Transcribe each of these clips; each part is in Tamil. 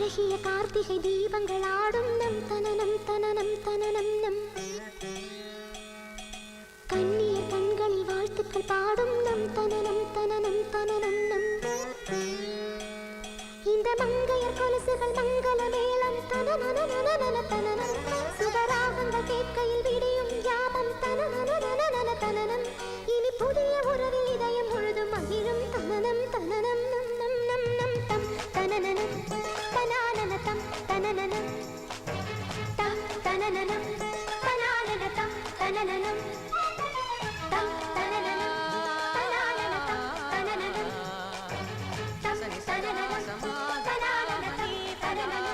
அழகிய கார்த்திகை தீபங்கள் ஆடும் நம் தனனம் தனனம் தனனம் நம் கண்ணிய கண்களில் வாழ்த்துக்கள் பாடும் நம் தனனம் தனனம் தனனம் நம் இந்த மங்கையர் கொலுசுகள் மங்கள மேளம் தனனனனனன தனனம் சுகராகங்கள் கேட்கையில் விடியும் யாமம் தனனனனனன தனனம் இனி புதிய உறவில் இதயம் முழுதும் மகிழும் தனனம் தனனம் நம் நம் நம் நம் தம் தனனனம் தனானன தம் தனனனம் தம் தனனனம் தனானன தம் தனனனம் தம் தனனனம் தனானன தம் தனனனம் தம் தனனனம் தனானன தம் தனனனம்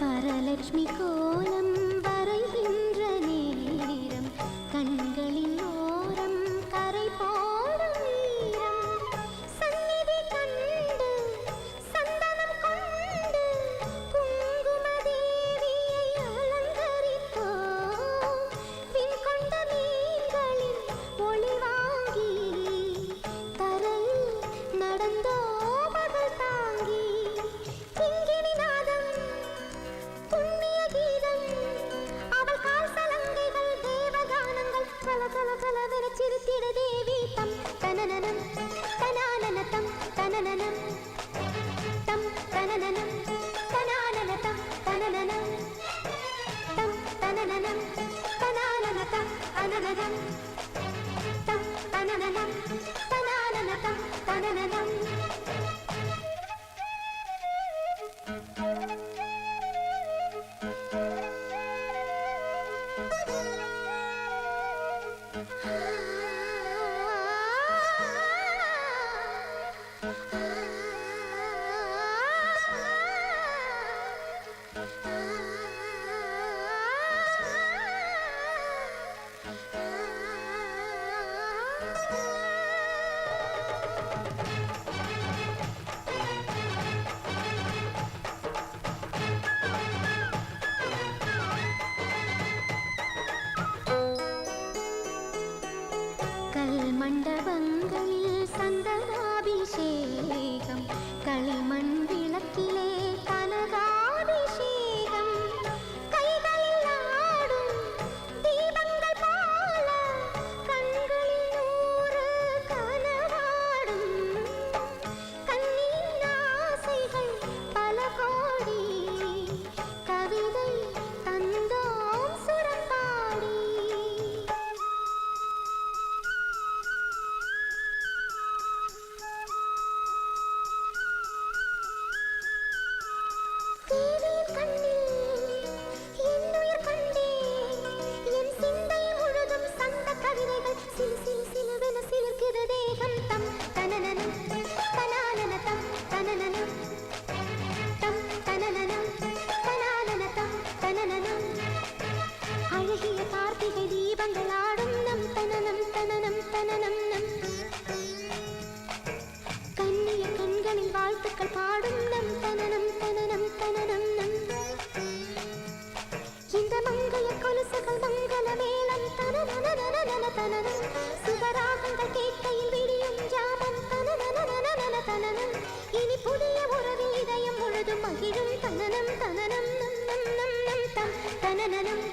வரலட்சுமி கோலம் வரைகின்ற நேரம் கண்களின் ஓரம் கரை போடும் வீரம் சந்நிதி கண்டு சந்தனம் கொண்டு குங்கும தேவியை அலங்கரித்தோ பின் கொண்ட மீன்களின் ஒளி வாங்கி தரையில் நடந்தோ மகள் தாங்கி கிங்கிணி நாதம் புண்ணிய கீதம் அவள் கால் சலங்கைகள் தேவகானங்கள் கல கல கலவென சிரித்திட தேவி தம் தனனனம் தனானன தம் தனனனம் தம் தனனனம் தனானன தம் தனனனம் தம் தனனனம் தனானன தம் அனனனம் தம் தனனனம் தனானன தம் தனனனம் மண்டபங்களில் சந்தனாபிஷேகம் களிமண் விளக்கிலே கனகாபிஷேகம் கைகளில் ஆடும் தீபங்கள் போல கண்களில் நூறு கனவாடும் கண்ணின் ஆசைகள் பல கோடி கவிதை தந்தோம் சுரப்பாடி அழகிய கார்த்திகை தீபங்கள் ஆடும் நம் தனனம் தனனம் தனனம் நம் கண்ணிய கண்களில் வாழ்த்துக்கள் பாடும் நம் தனனம் தனனம் தனனம் நம் இந்த மங்கைய கொலுசுகள் மங்கள மேளம் தனனனனனன தனனம் சுகராகங்கள் கேட்கையில் விடியும் ஜாமம் தனனனனனன தனனம் இனி புதிய உறவில் இதயம் முழுதும் மகிழும் தனனம் தனனம் நம் நம் நம் நம் தம் தனனனம்